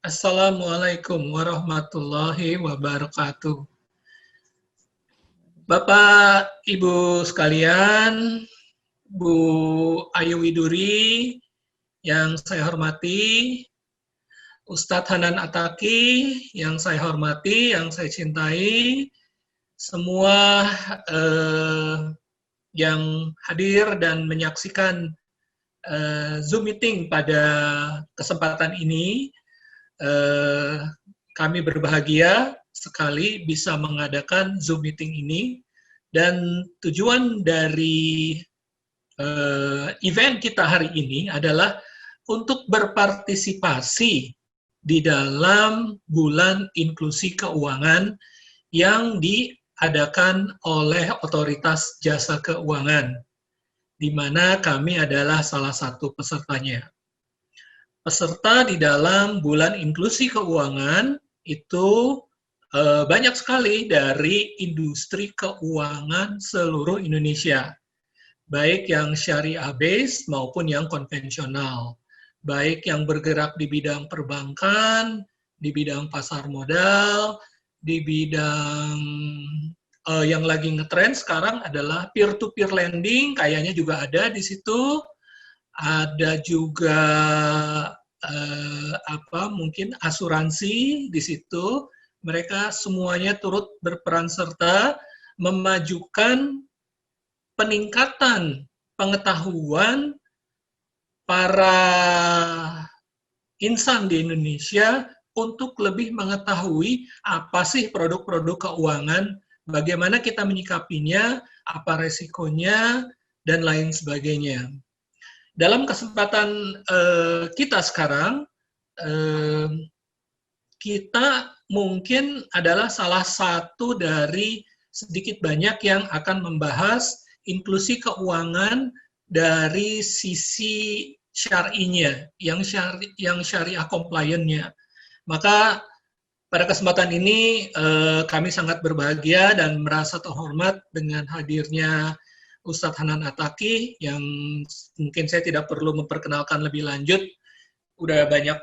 Assalamualaikum warahmatullahi wabarakatuh. Bapak, Ibu sekalian, Bu Ayu Widuri yang saya hormati, Ustadz Hanan Ataki yang saya hormati, yang saya cintai, semua yang hadir dan menyaksikan Zoom meeting pada kesempatan ini, kami berbahagia sekali bisa mengadakan Zoom meeting ini, dan tujuan dari event kita hari ini adalah untuk berpartisipasi di dalam bulan inklusi keuangan yang diadakan oleh Otoritas Jasa Keuangan, di mana kami adalah salah satu pesertanya. Peserta di dalam bulan inklusi keuangan itu banyak sekali dari industri keuangan seluruh Indonesia, baik yang syariah based maupun yang konvensional, baik yang bergerak di bidang perbankan, di bidang pasar modal, di bidang yang lagi ngetrend sekarang adalah peer-to-peer lending, kayaknya juga ada di situ. Ada juga mungkin asuransi di situ. Mereka semuanya turut berperan serta memajukan peningkatan pengetahuan para insan di Indonesia untuk lebih mengetahui apa sih produk-produk keuangan, bagaimana kita menyikapinya, apa resikonya, dan lain sebagainya. Dalam kesempatan kita sekarang, kita mungkin adalah salah satu dari sedikit banyak yang akan membahas inklusi keuangan dari sisi syar'inya, yang syariah compliant-nya. Maka pada kesempatan ini kami sangat berbahagia dan merasa terhormat dengan hadirnya Ustadz Hanan Ataki, yang mungkin saya tidak perlu memperkenalkan lebih lanjut. Udah banyak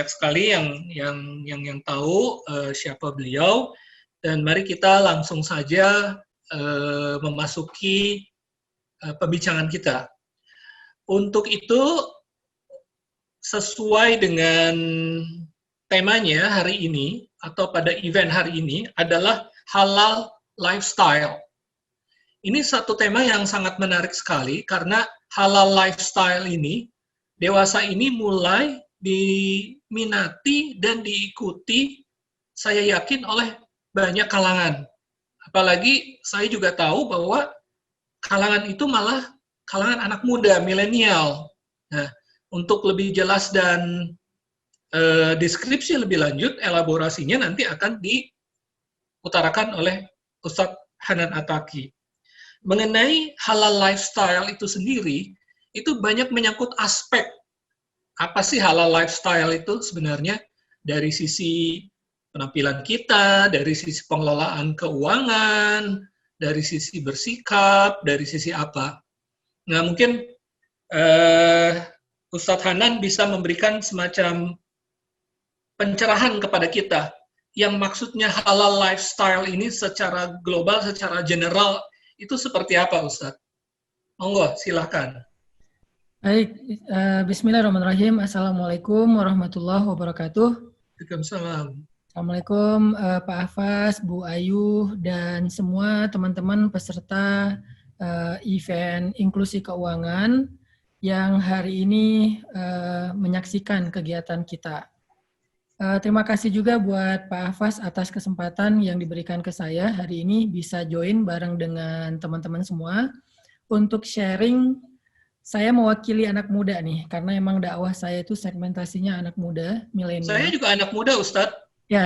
sekali yang tahu siapa beliau. Dan mari kita langsung saja memasuki pembicaraan kita. Untuk itu, sesuai dengan temanya hari ini atau pada event hari ini adalah halal lifestyle. Ini satu tema yang sangat menarik sekali karena halal lifestyle ini, dewasa ini mulai diminati dan diikuti, saya yakin, oleh banyak kalangan. Apalagi saya juga tahu bahwa kalangan itu malah kalangan anak muda, milenial. Nah, untuk lebih jelas dan deskripsi lebih lanjut, elaborasinya nanti akan diutarakan oleh Ustadz Hanan Ataki. Mengenai halal lifestyle itu sendiri, itu banyak menyangkut aspek. Apa sih halal lifestyle itu sebenarnya? Dari sisi penampilan kita, dari sisi pengelolaan keuangan, dari sisi bersikap, dari sisi apa. Nah, mungkin Ustadz Hanan bisa memberikan semacam pencerahan kepada kita, yang maksudnya halal lifestyle ini secara global, secara general, itu seperti apa, Ustadz? Monggo, silakan. Baik, bismillahirrahmanirrahim. Assalamualaikum warahmatullahi wabarakatuh. Waalaikumsalam. Assalamualaikum Pak Hafaz, Bu Ayu, dan semua teman-teman peserta event inklusi keuangan yang hari ini menyaksikan kegiatan kita. Terima kasih juga buat Pak Hafaz atas kesempatan yang diberikan ke saya hari ini bisa join bareng dengan teman-teman semua untuk sharing. Saya mewakili anak muda nih, karena emang dakwah saya itu segmentasinya anak muda, milenial. Saya juga anak muda, Ustadz. Ya,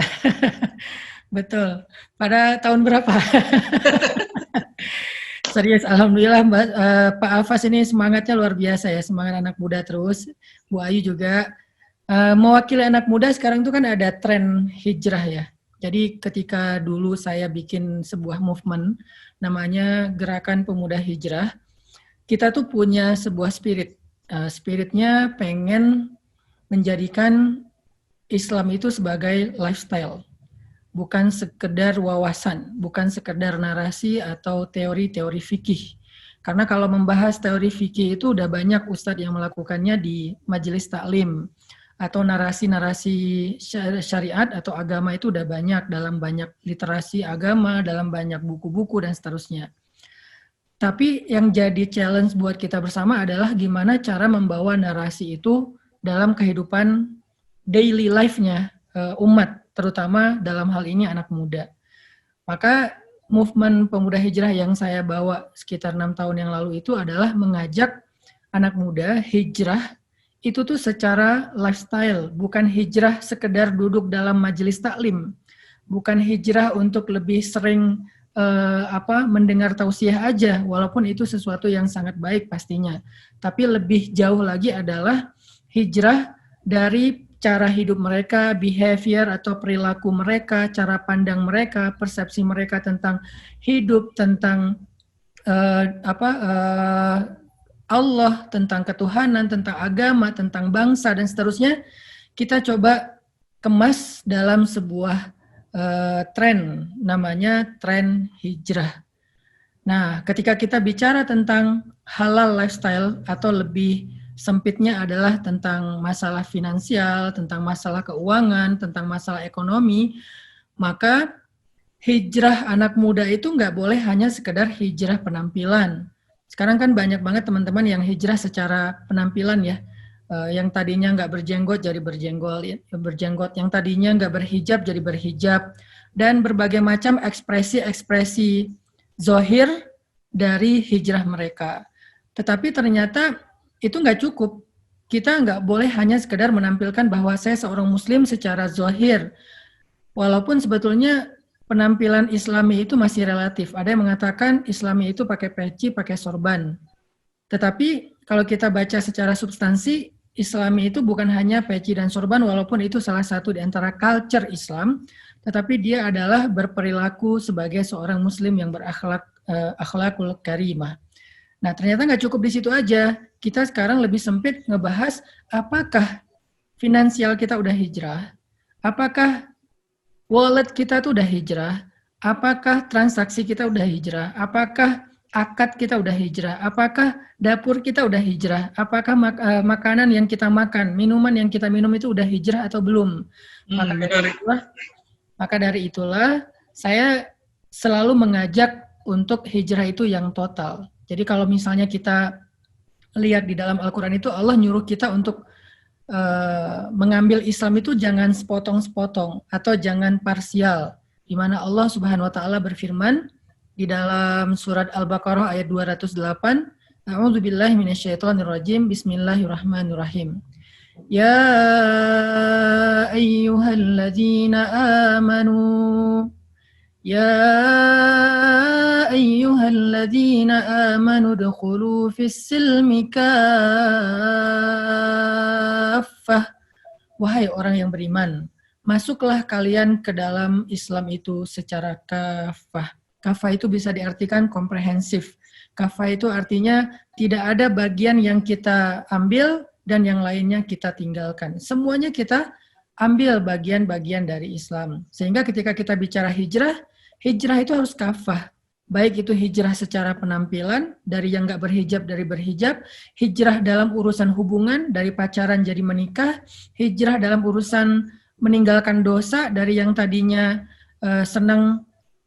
betul. Pada tahun berapa? Serius, alhamdulillah Mbak, Pak Hafaz ini semangatnya luar biasa ya, semangat anak muda terus. Bu Ayu juga. Mewakili anak muda sekarang itu kan ada tren hijrah ya. Jadi ketika dulu saya bikin sebuah movement, namanya Gerakan Pemuda Hijrah, kita tuh punya sebuah spirit. Spiritnya pengen menjadikan Islam itu sebagai lifestyle, bukan sekedar wawasan, bukan sekedar narasi atau teori-teori fikih. Karena kalau membahas teori fikih itu udah banyak ustadz yang melakukannya di majelis taklim, atau narasi-narasi syariat atau agama itu udah banyak dalam banyak literasi agama, dalam banyak buku-buku dan seterusnya. Tapi yang jadi challenge buat kita bersama adalah gimana cara membawa narasi itu dalam kehidupan daily life-nya umat, terutama dalam hal ini anak muda. Maka movement pemuda hijrah yang saya bawa sekitar 6 tahun yang lalu itu adalah mengajak anak muda hijrah itu tuh secara lifestyle, bukan hijrah sekedar duduk dalam majelis taklim, bukan hijrah untuk lebih sering mendengar tausiah aja, walaupun itu sesuatu yang sangat baik pastinya. Tapi lebih jauh lagi adalah hijrah dari cara hidup mereka, behavior atau perilaku mereka, cara pandang mereka, persepsi mereka tentang hidup, tentang Allah, tentang ketuhanan, tentang agama, tentang bangsa, dan seterusnya, kita coba kemas dalam sebuah tren, namanya tren hijrah. Nah, ketika kita bicara tentang halal lifestyle, atau lebih sempitnya adalah tentang masalah finansial, tentang masalah keuangan, tentang masalah ekonomi, maka hijrah anak muda itu nggak boleh hanya sekedar hijrah penampilan. Sekarang kan banyak banget teman-teman yang hijrah secara penampilan ya, yang tadinya nggak berjenggot jadi berjenggot, yang tadinya nggak berhijab jadi berhijab, dan berbagai macam ekspresi-ekspresi zohir dari hijrah mereka. Tetapi ternyata itu nggak cukup. Kita nggak boleh hanya sekedar menampilkan bahwa saya seorang muslim secara zohir. Walaupun sebetulnya penampilan Islami itu masih relatif. Ada yang mengatakan Islami itu pakai peci, pakai sorban. Tetapi kalau kita baca secara substansi, Islami itu bukan hanya peci dan sorban, walaupun itu salah satu di antara culture Islam, tetapi dia adalah berperilaku sebagai seorang muslim yang akhlakul karimah. Nah, ternyata nggak cukup di situ aja. Kita sekarang lebih sempit ngebahas apakah finansial kita udah hijrah, apakah wallet kita tuh udah hijrah, apakah transaksi kita udah hijrah, apakah akad kita udah hijrah, apakah dapur kita udah hijrah, apakah makanan yang kita makan, minuman yang kita minum itu udah hijrah atau belum. Maka dari itulah saya selalu mengajak untuk hijrah itu yang total. Jadi kalau misalnya kita lihat di dalam Al-Quran itu Allah nyuruh kita untuk mengambil Islam itu jangan sepotong-sepotong atau jangan parsial. Di mana Allah Subhanahu wa taala berfirman di dalam surat Al-Baqarah ayat 208, A'udzubillahi minasyaitonirrajim, Bismillahirrahmanirrahim. Ya ayyuhalladzina amanu Ya ayyuhalladzina amanu dukhulu fis-silmi kaffah. Wahai orang yang beriman, masuklah kalian ke dalam Islam itu secara kafah. Kafah itu bisa diartikan komprehensif. Kafah itu artinya tidak ada bagian yang kita ambil dan yang lainnya kita tinggalkan. Semuanya kita ambil bagian-bagian dari Islam. Sehingga ketika kita bicara hijrah, hijrah itu harus kafah. Baik itu hijrah secara penampilan, dari yang nggak berhijab dari berhijab, hijrah dalam urusan hubungan, dari pacaran jadi menikah, hijrah dalam urusan meninggalkan dosa, dari yang tadinya senang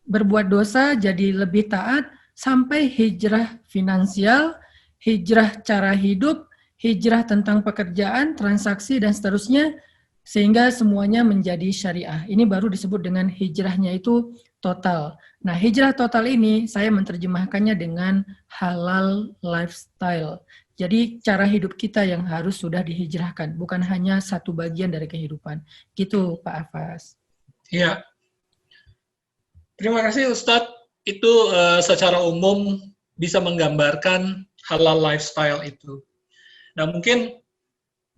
berbuat dosa jadi lebih taat, sampai hijrah finansial, hijrah cara hidup, hijrah tentang pekerjaan, transaksi, dan seterusnya, sehingga semuanya menjadi syariah. Ini baru disebut dengan hijrahnya itu total. Nah, hijrah total ini saya menerjemahkannya dengan halal lifestyle. Jadi cara hidup kita yang harus sudah dihijrahkan, bukan hanya satu bagian dari kehidupan. Gitu, Pak Afas. Iya. Terima kasih Ustadz. Itu secara umum bisa menggambarkan halal lifestyle itu. Nah, mungkin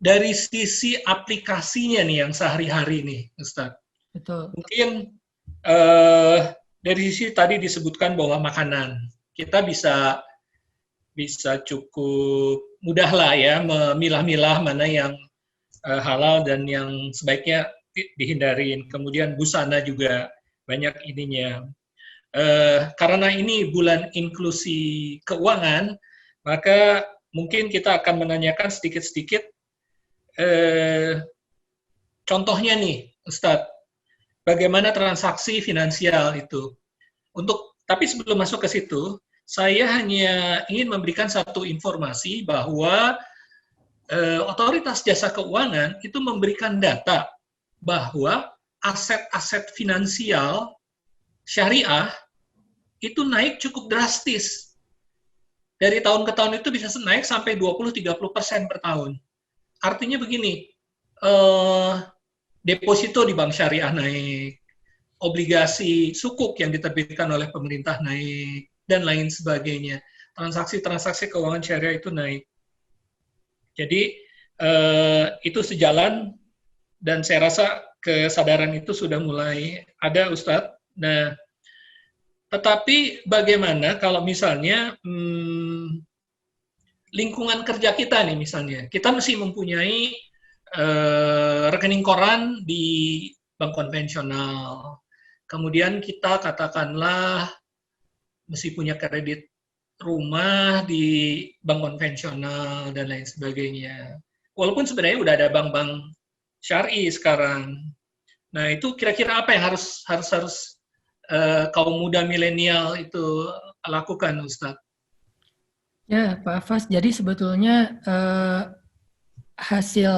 dari sisi aplikasinya nih yang sehari-hari nih, Ustadz. Betul. Mungkin dari sisi tadi disebutkan bahwa makanan kita bisa cukup mudah lah ya memilah-milah mana yang halal dan yang sebaiknya dihindarin. Kemudian busana juga banyak ininya. Karena ini bulan inklusi keuangan, maka mungkin kita akan menanyakan sedikit-sedikit contohnya nih, Ustadz, bagaimana transaksi finansial itu. Tapi sebelum masuk ke situ, saya hanya ingin memberikan satu informasi bahwa Otoritas Jasa Keuangan itu memberikan data bahwa aset-aset finansial syariah itu naik cukup drastis. Dari tahun ke tahun itu bisa naik sampai 20-30% per tahun. Artinya begini, deposito di bank syariah naik, obligasi sukuk yang diterbitkan oleh pemerintah naik, dan lain sebagainya. Transaksi-transaksi keuangan syariah itu naik. Jadi itu sejalan, dan saya rasa kesadaran itu sudah mulai ada, Ustadz. Nah, tetapi bagaimana kalau misalnya lingkungan kerja kita nih misalnya, kita mesti mempunyai rekening koran di bank konvensional. Kemudian kita katakanlah mesti punya kredit rumah di bank konvensional dan lain sebagainya. Walaupun sebenarnya udah ada bank-bank syar'i sekarang. Nah, itu kira-kira apa yang harus kaum muda milenial itu lakukan, Ustadz? Ya, Pak Afas, jadi sebetulnya hasil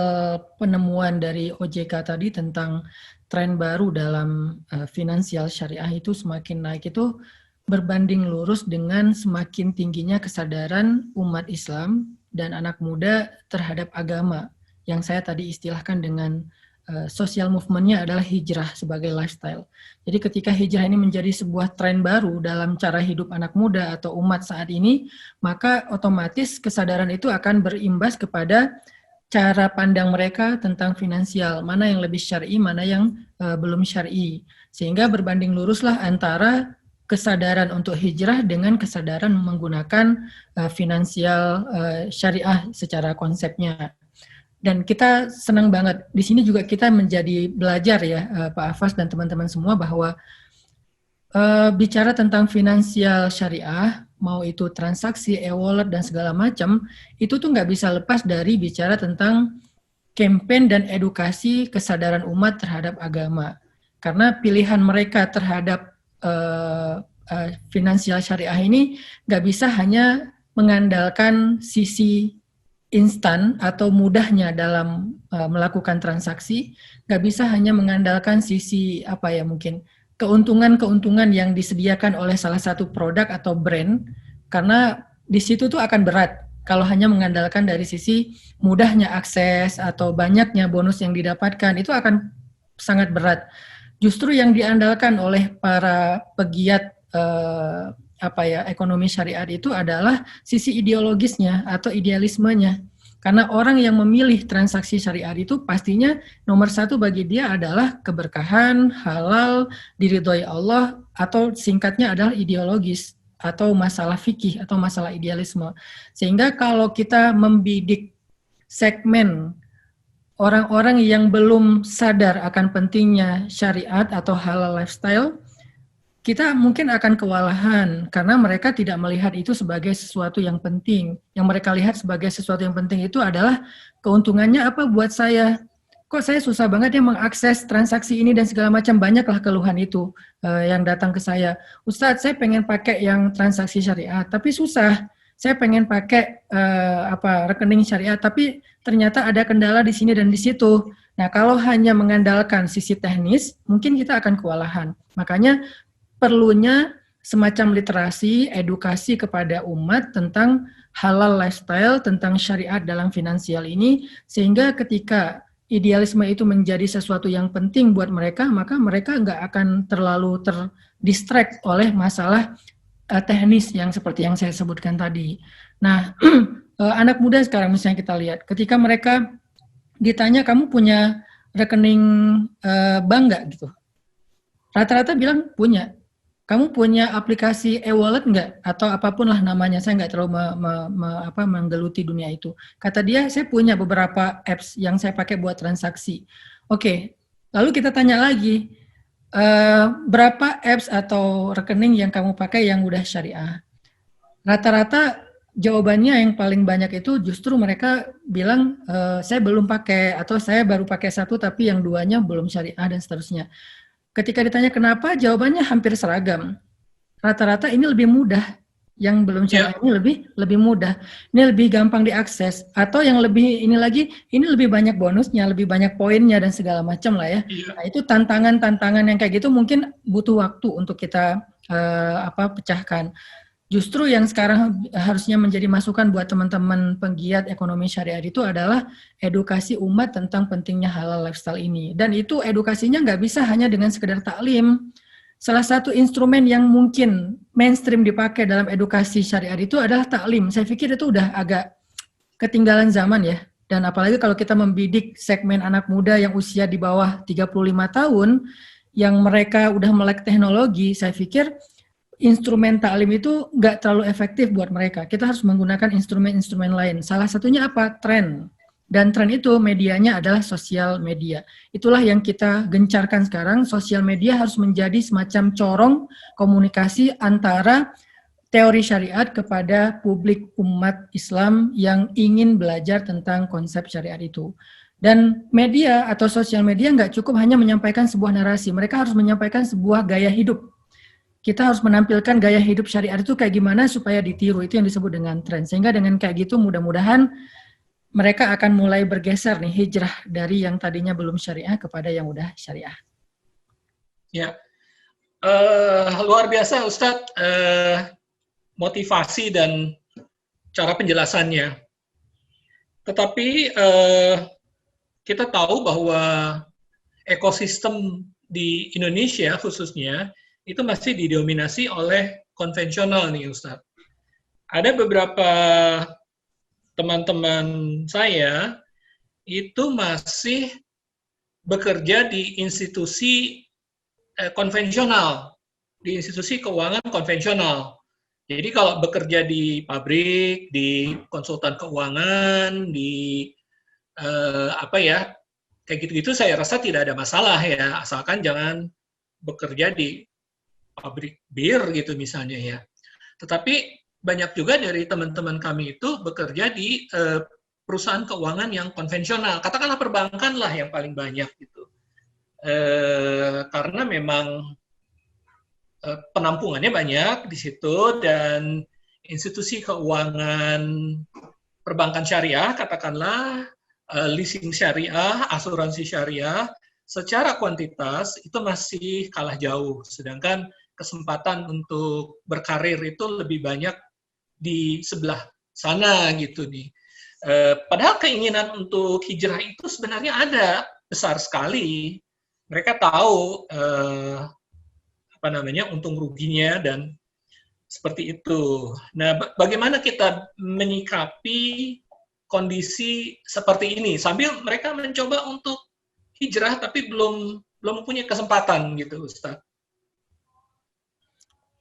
penemuan dari OJK tadi tentang tren baru dalam finansial syariah itu semakin naik itu berbanding lurus dengan semakin tingginya kesadaran umat Islam dan anak muda terhadap agama, yang saya tadi istilahkan dengan social movement-nya adalah hijrah sebagai lifestyle. Jadi ketika hijrah ini menjadi sebuah tren baru dalam cara hidup anak muda atau umat saat ini, maka otomatis kesadaran itu akan berimbas kepada cara pandang mereka tentang finansial, mana yang lebih syar'i, mana yang belum syar'i. Sehingga berbanding luruslah antara kesadaran untuk hijrah dengan kesadaran menggunakan finansial syariah secara konsepnya. Dan kita senang banget, di sini juga kita menjadi belajar ya, Pak Afas dan teman-teman semua, bahwa bicara tentang finansial syariah, mau itu transaksi, e-wallet, dan segala macam, itu tuh nggak bisa lepas dari bicara tentang campaign dan edukasi kesadaran umat terhadap agama. Karena pilihan mereka terhadap finansial syariah ini nggak bisa hanya mengandalkan sisi instan atau mudahnya dalam melakukan transaksi, nggak bisa hanya mengandalkan sisi mungkin keuntungan-keuntungan yang disediakan oleh salah satu produk atau brand, karena di situ tuh akan berat kalau hanya mengandalkan dari sisi mudahnya akses atau banyaknya bonus yang didapatkan, itu akan sangat berat. Justru yang diandalkan oleh para pegiat ekonomi syariat itu adalah sisi ideologisnya atau idealismenya. Karena orang yang memilih transaksi syariat itu pastinya nomor satu bagi dia adalah keberkahan, halal, diridhoi Allah, atau singkatnya adalah ideologis atau masalah fikih atau masalah idealisme. Sehingga kalau kita membidik segmen orang-orang yang belum sadar akan pentingnya syariat atau halal lifestyle, kita mungkin akan kewalahan karena mereka tidak melihat itu sebagai sesuatu yang penting. Yang mereka lihat sebagai sesuatu yang penting itu adalah keuntungannya apa buat saya. Kok saya susah banget ya mengakses transaksi ini dan segala macam, banyaklah keluhan itu yang datang ke saya. Ustadz, saya pengen pakai yang transaksi syariat, tapi susah. Saya pengen pakai rekening syariat, tapi ternyata ada kendala di sini dan di situ. Nah, kalau hanya mengandalkan sisi teknis, mungkin kita akan kewalahan. Makanya perlunya semacam literasi, edukasi kepada umat tentang halal lifestyle, tentang syariat dalam finansial ini, sehingga ketika idealisme itu menjadi sesuatu yang penting buat mereka, maka mereka nggak akan terlalu terdistract oleh masalah teknis yang seperti yang saya sebutkan tadi. Nah, anak muda sekarang misalnya kita lihat, ketika mereka ditanya, kamu punya rekening bank nggak gitu? Rata-rata bilang punya. kamu punya aplikasi e-wallet nggak? Atau apapun lah namanya, saya nggak terlalu menggeluti dunia itu. Kata dia, saya punya beberapa apps yang saya pakai buat transaksi. Oke, lalu kita tanya lagi, berapa apps atau rekening yang kamu pakai yang udah syariah? Rata-rata jawabannya yang paling banyak itu justru mereka bilang, saya belum pakai, atau saya baru pakai satu tapi yang duanya belum syariah dan seterusnya. Ketika ditanya kenapa, jawabannya hampir seragam. Rata-rata ini lebih mudah. Yang belum syariah ini lebih mudah. Ini lebih gampang diakses. Atau yang lebih ini lagi, ini lebih banyak bonusnya, lebih banyak poinnya dan segala macam lah ya. Nah, itu tantangan-tantangan yang kayak gitu mungkin butuh waktu untuk kita pecahkan. Justru yang sekarang harusnya menjadi masukan buat teman-teman penggiat ekonomi syariah itu adalah edukasi umat tentang pentingnya halal lifestyle ini. Dan itu edukasinya nggak bisa hanya dengan sekedar taklim. Salah satu instrumen yang mungkin mainstream dipakai dalam edukasi syariah itu adalah taklim. Saya pikir itu udah agak ketinggalan zaman ya. Dan apalagi kalau kita membidik segmen anak muda yang usia di bawah 35 tahun, yang mereka udah melek teknologi, saya pikir instrumen taklim itu nggak terlalu efektif buat mereka. Kita harus menggunakan instrumen-instrumen lain. Salah satunya apa? Tren. Dan tren itu medianya adalah sosial media. Itulah yang kita gencarkan sekarang. Sosial media harus menjadi semacam corong komunikasi antara teori syariat kepada publik umat Islam yang ingin belajar tentang konsep syariat itu. Dan media atau sosial media nggak cukup hanya menyampaikan sebuah narasi. Mereka harus menyampaikan sebuah gaya hidup. Kita harus menampilkan gaya hidup syariat itu kayak gimana supaya ditiru. Itu yang disebut dengan tren. Sehingga dengan kayak gitu mudah-mudahan mereka akan mulai bergeser nih, hijrah dari yang tadinya belum syariah kepada yang udah syariah. Ya, luar biasa Ustadz motivasi dan cara penjelasannya. Tetapi kita tahu bahwa ekosistem di Indonesia khususnya itu masih didominasi oleh konvensional nih Ustadz. Ada beberapa teman-teman saya itu masih bekerja di institusi konvensional, di institusi keuangan konvensional. Jadi kalau bekerja di pabrik, di konsultan keuangan, di kayak gitu-gitu saya rasa tidak ada masalah ya, asalkan jangan bekerja di pabrik bir gitu misalnya ya. Tetapi banyak juga dari teman-teman kami itu bekerja di perusahaan keuangan yang konvensional. Katakanlah perbankan lah yang paling banyak gitu. Karena memang penampungannya banyak di situ dan institusi keuangan perbankan syariah, katakanlah leasing syariah, asuransi syariah, secara kuantitas itu masih kalah jauh. Sedangkan kesempatan untuk berkarir itu lebih banyak di sebelah sana gitu nih. Padahal keinginan untuk hijrah itu sebenarnya ada besar sekali. Mereka tahu untung ruginya dan seperti itu. Nah, bagaimana kita menyikapi kondisi seperti ini sambil mereka mencoba untuk hijrah tapi belum punya kesempatan gitu, Ustaz.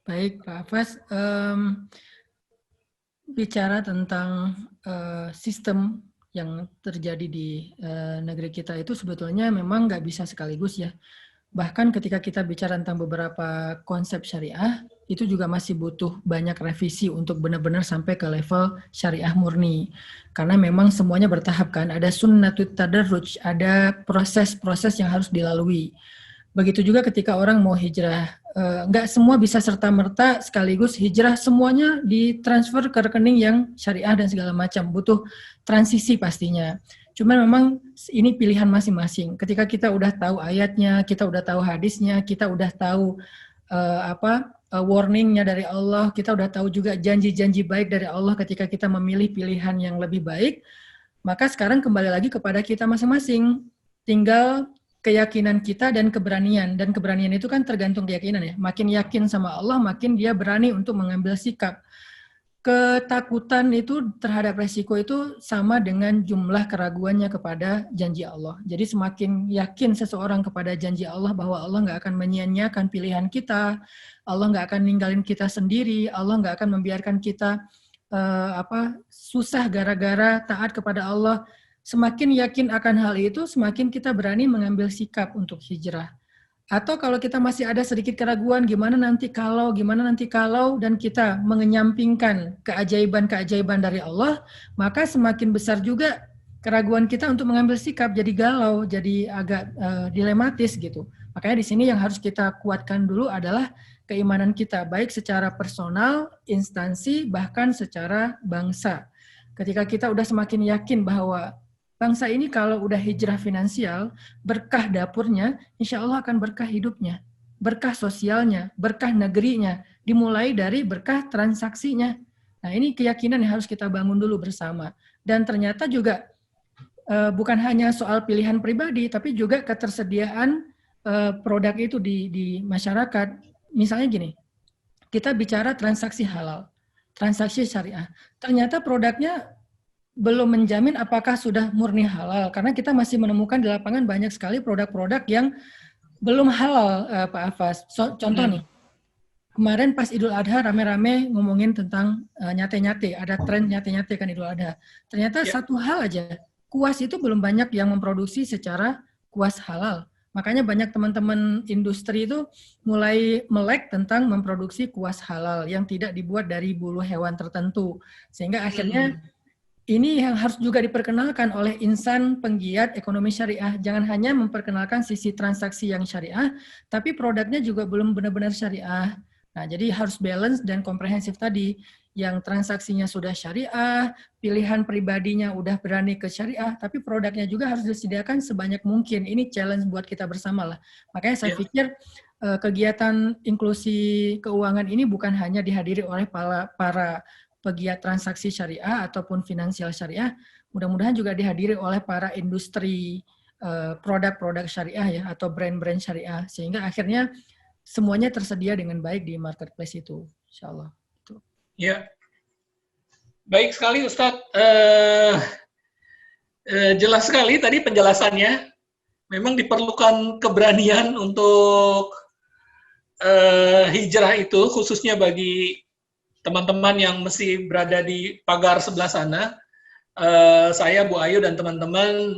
Baik, Pak Hafaz. Bicara tentang sistem yang terjadi di negeri kita itu sebetulnya memang nggak bisa sekaligus ya. Bahkan ketika kita bicara tentang beberapa konsep syariah, itu juga masih butuh banyak revisi untuk benar-benar sampai ke level syariah murni. Karena memang semuanya bertahap kan, ada sunnatut tadarruj, ada proses-proses yang harus dilalui. Begitu juga ketika orang mau hijrah, nggak semua bisa serta-merta sekaligus hijrah, semuanya ditransfer ke rekening yang syariah dan segala macam, butuh transisi pastinya. Cuman memang ini pilihan masing-masing. Ketika kita udah tahu ayatnya, kita udah tahu hadisnya, kita udah tahu warningnya dari Allah, kita udah tahu juga janji-janji baik dari Allah ketika kita memilih pilihan yang lebih baik, maka sekarang kembali lagi kepada kita masing-masing. Tinggal keyakinan kita dan keberanian. Dan keberanian itu kan tergantung keyakinan ya. Makin yakin sama Allah, makin dia berani untuk mengambil sikap. ketakutan itu terhadap resiko itu sama dengan jumlah keraguannya kepada janji Allah. Jadi semakin yakin seseorang kepada janji Allah bahwa Allah nggak akan menyia-nyiakan pilihan kita, Allah nggak akan ninggalin kita sendiri, Allah nggak akan membiarkan kita susah gara-gara taat kepada Allah. Semakin yakin akan hal itu, semakin kita berani mengambil sikap untuk hijrah. Atau kalau kita masih ada sedikit keraguan, gimana nanti kalau, dan kita mengenyampingkan keajaiban-keajaiban dari Allah, maka semakin besar juga keraguan kita untuk mengambil sikap, jadi galau, jadi agak dilematis gitu. Makanya di sini yang harus kita kuatkan dulu adalah keimanan kita, baik secara personal, instansi, bahkan secara bangsa. Ketika kita udah semakin yakin bahwa bangsa ini kalau udah hijrah finansial, berkah dapurnya, insya Allah akan berkah hidupnya, berkah sosialnya, berkah negerinya, dimulai dari berkah transaksinya. Nah ini keyakinan yang harus kita bangun dulu bersama. Dan ternyata juga bukan hanya soal pilihan pribadi, tapi juga ketersediaan produk itu di masyarakat. Misalnya gini, kita bicara transaksi halal, transaksi syariah. Ternyata produknya belum menjamin apakah sudah murni halal, karena kita masih menemukan di lapangan banyak sekali produk-produk yang belum halal, Pak Afas. Contoh nih, kemarin pas Idul Adha rame-rame ngomongin tentang nyate-nyate, ada tren nyate-nyate kan Idul Adha. Ternyata satu hal aja, kuas itu belum banyak yang memproduksi secara kuas halal. Makanya banyak teman-teman industri itu mulai melek tentang memproduksi kuas halal yang tidak dibuat dari bulu hewan tertentu. Sehingga akhirnya ini yang harus juga diperkenalkan oleh insan penggiat ekonomi syariah. Jangan hanya memperkenalkan sisi transaksi yang syariah, tapi produknya juga belum benar-benar syariah. Nah, jadi harus balance dan komprehensif tadi. Yang transaksinya sudah syariah, pilihan pribadinya udah berani ke syariah, tapi produknya juga harus disediakan sebanyak mungkin. Ini challenge buat kita bersama lah. Makanya saya pikir kegiatan inklusi keuangan ini bukan hanya dihadiri oleh para pegiat transaksi syariah ataupun finansial syariah, mudah-mudahan juga dihadiri oleh para industri produk-produk syariah ya, atau brand-brand syariah, sehingga akhirnya semuanya tersedia dengan baik di marketplace itu, insya Allah. Ya, baik sekali Ustadz. Jelas sekali tadi penjelasannya. Memang diperlukan keberanian untuk hijrah itu, khususnya bagi teman-teman yang masih berada di pagar sebelah sana. Saya, Bu Ayu, dan teman-teman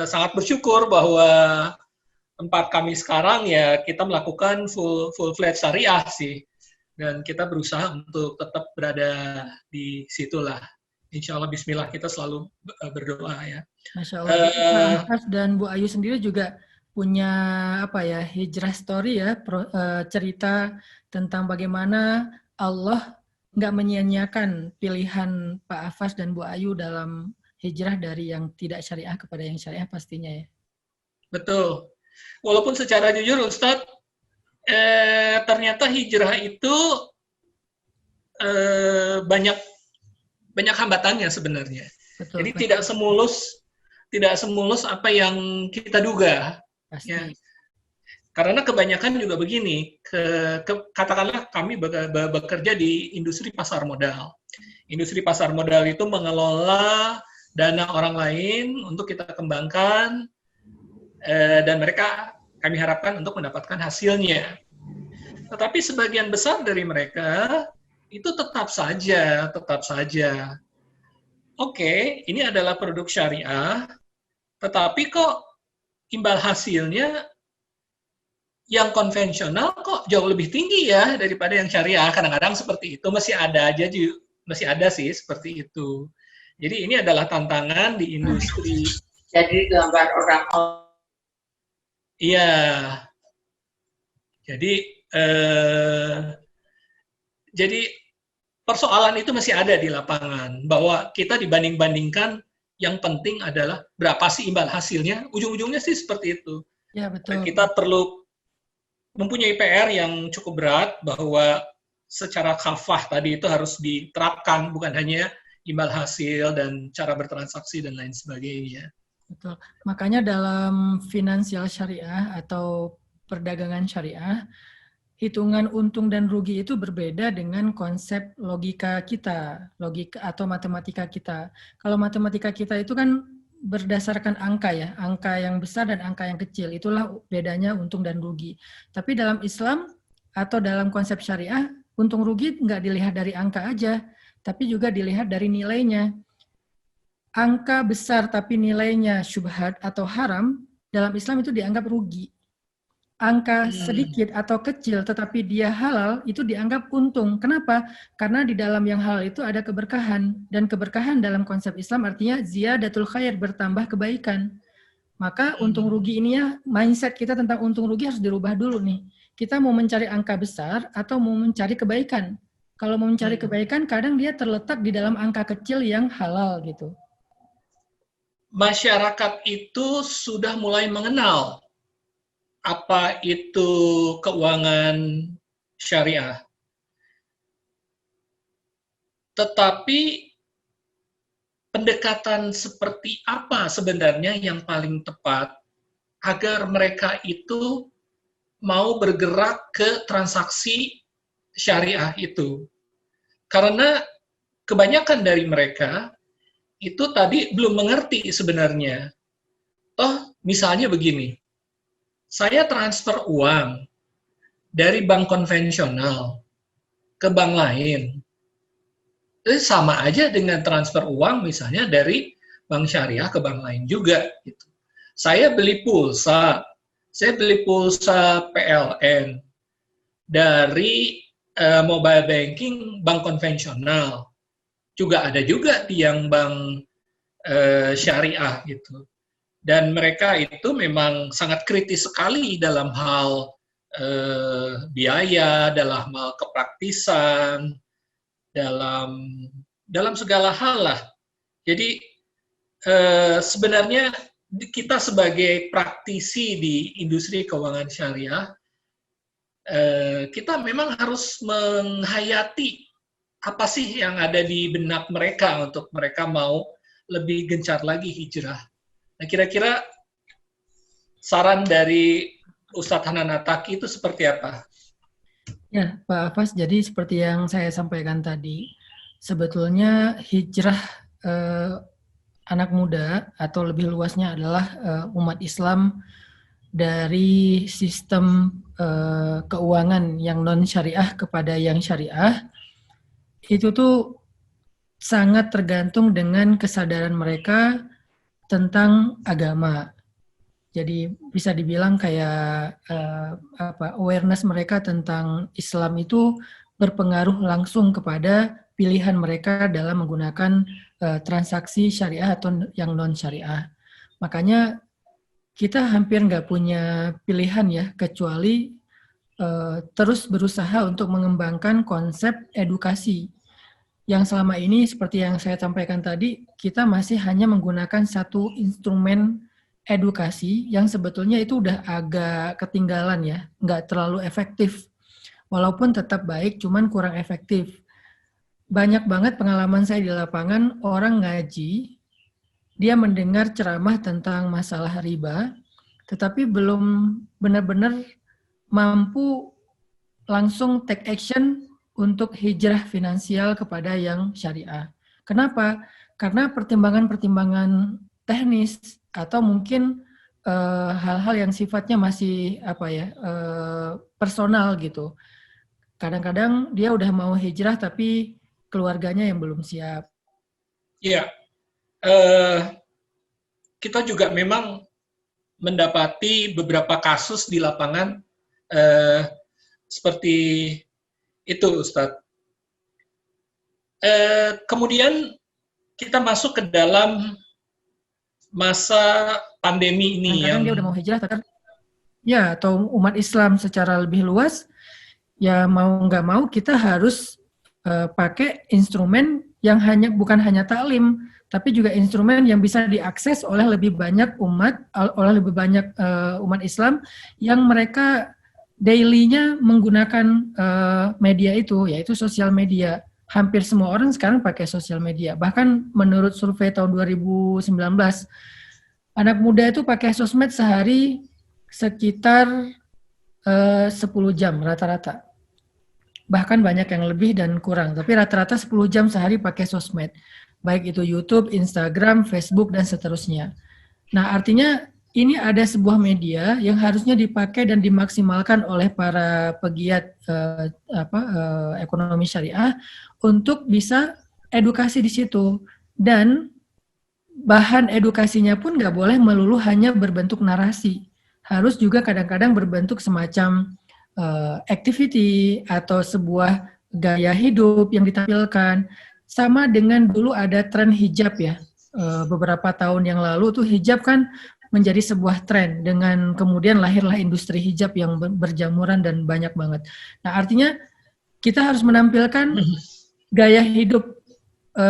sangat bersyukur bahwa tempat kami sekarang ya kita melakukan full-fledged syariah sih. Dan kita berusaha untuk tetap berada di situlah. Insya Allah, bismillah, kita selalu berdoa ya. Masya Allah, Pak Afas dan Bu Ayu sendiri juga punya hijrah story ya, cerita tentang bagaimana Allah nggak menyia-nyiakan pilihan Pak Afas dan Bu Ayu dalam hijrah dari yang tidak syariah kepada yang syariah pastinya ya. Betul. Walaupun secara jujur Ustadz, ternyata hijrah itu banyak hambatannya sebenarnya. Betul, jadi betul. tidak semulus apa yang kita duga. Pasti. Ya. Karena kebanyakan juga begini, katakanlah kami bekerja di industri pasar modal. Industri pasar modal itu mengelola dana orang lain untuk kita kembangkan, dan mereka kami harapkan untuk mendapatkan hasilnya. Tetapi sebagian besar dari mereka itu tetap saja. Oke, ini adalah produk syariah, tetapi kok imbal hasilnya yang konvensional kok jauh lebih tinggi ya daripada yang syariah. Kadang-kadang seperti itu masih ada sih seperti itu. Jadi ini adalah tantangan di industri. Jadi gambar orang. Iya. Jadi persoalan itu masih ada di lapangan, bahwa kita dibanding-bandingkan, yang penting adalah berapa sih imbal hasilnya. Ujung-ujungnya sih seperti itu. Ya, betul. Kita perlu mempunyai PR yang cukup berat, bahwa secara kafah tadi itu harus diterapkan, bukan hanya imbal hasil dan cara bertransaksi dan lain sebagainya. Betul. Makanya dalam finansial syariah atau perdagangan syariah, hitungan untung dan rugi itu berbeda dengan konsep logika kita, logika atau matematika kita. Kalau matematika kita itu kan berdasarkan angka ya, angka yang besar dan angka yang kecil, itulah bedanya untung dan rugi. Tapi dalam Islam atau dalam konsep syariah, untung rugi nggak dilihat dari angka aja, tapi juga dilihat dari nilainya. Angka besar tapi nilainya syubhat atau haram, dalam Islam itu dianggap rugi. Angka sedikit atau kecil tetapi dia halal itu dianggap untung. Kenapa? Karena di dalam yang halal itu ada keberkahan, dan keberkahan dalam konsep Islam artinya ziyadatul khair, bertambah kebaikan. Maka untung rugi ini ya, mindset kita tentang untung rugi harus dirubah dulu nih. Kita mau mencari angka besar atau mau mencari kebaikan? Kalau mau mencari kebaikan kadang dia terletak di dalam angka kecil yang halal gitu. Masyarakat itu sudah mulai mengenal apa itu keuangan syariah. Tetapi pendekatan seperti apa sebenarnya yang paling tepat agar mereka itu mau bergerak ke transaksi syariah itu? Karena kebanyakan dari mereka itu tadi belum mengerti sebenarnya. Toh misalnya begini, saya transfer uang dari bank konvensional ke bank lain. Itu sama aja dengan transfer uang misalnya dari bank syariah ke bank lain juga. Gitu. Saya beli pulsa PLN dari mobile banking bank konvensional. Juga ada juga di yang bank syariah gitu. Dan mereka itu memang sangat kritis sekali dalam hal biaya, dalam hal kepraktisan, dalam segala hal lah. Jadi sebenarnya kita sebagai praktisi di industri keuangan syariah, kita memang harus menghayati apa sih yang ada di benak mereka untuk mereka mau lebih gencar lagi hijrah. Nah, kira-kira saran dari Ustadz Hanan Attaqi itu seperti apa? Ya, Pak Afas, jadi seperti yang saya sampaikan tadi, sebetulnya hijrah anak muda atau lebih luasnya adalah umat Islam dari sistem keuangan yang non-syariah kepada yang syariah, itu tuh sangat tergantung dengan kesadaran mereka tentang agama. Jadi bisa dibilang kayak awareness mereka tentang Islam itu berpengaruh langsung kepada pilihan mereka dalam menggunakan transaksi syariah atau yang non syariah. Makanya kita hampir nggak punya pilihan ya, kecuali terus berusaha untuk mengembangkan konsep edukasi. Yang selama ini seperti yang saya sampaikan tadi, kita masih hanya menggunakan satu instrumen edukasi yang sebetulnya itu udah agak ketinggalan ya, nggak terlalu efektif. Walaupun tetap baik, cuman kurang efektif. Banyak banget pengalaman saya di lapangan, orang ngaji, dia mendengar ceramah tentang masalah riba, tetapi belum benar-benar mampu langsung take action untuk hijrah finansial kepada yang syariah. Kenapa? Karena pertimbangan-pertimbangan teknis atau mungkin hal-hal yang sifatnya masih personal gitu. Kadang-kadang dia udah mau hijrah tapi keluarganya yang belum siap. Iya, kita juga memang mendapati beberapa kasus di lapangan seperti itu, Ustadz. Kemudian kita masuk ke dalam masa pandemi ini. Kadang-kadang dia udah mau hijrah, ya, atau umat Islam secara lebih luas, ya mau nggak mau kita harus pakai instrumen yang bukan hanya taklim, tapi juga instrumen yang bisa diakses oleh lebih banyak umat Islam yang mereka daily-nya menggunakan media itu, yaitu sosial media. Hampir semua orang sekarang pakai sosial media. Bahkan menurut survei tahun 2019, anak muda itu pakai sosmed sehari sekitar 10 jam rata-rata. Bahkan banyak yang lebih dan kurang, tapi rata-rata 10 jam sehari pakai sosmed. Baik itu YouTube, Instagram, Facebook, dan seterusnya. Nah, artinya ini ada sebuah media yang harusnya dipakai dan dimaksimalkan oleh para pegiat ekonomi syariah untuk bisa edukasi di situ. Dan bahan edukasinya pun nggak boleh melulu hanya berbentuk narasi. Harus juga kadang-kadang berbentuk semacam activity atau sebuah gaya hidup yang ditampilkan. Sama dengan dulu ada tren hijab ya. Beberapa tahun yang lalu tuh hijab kan menjadi sebuah tren, dengan kemudian lahirlah industri hijab yang berjamuran dan banyak banget. Nah, artinya kita harus menampilkan gaya hidup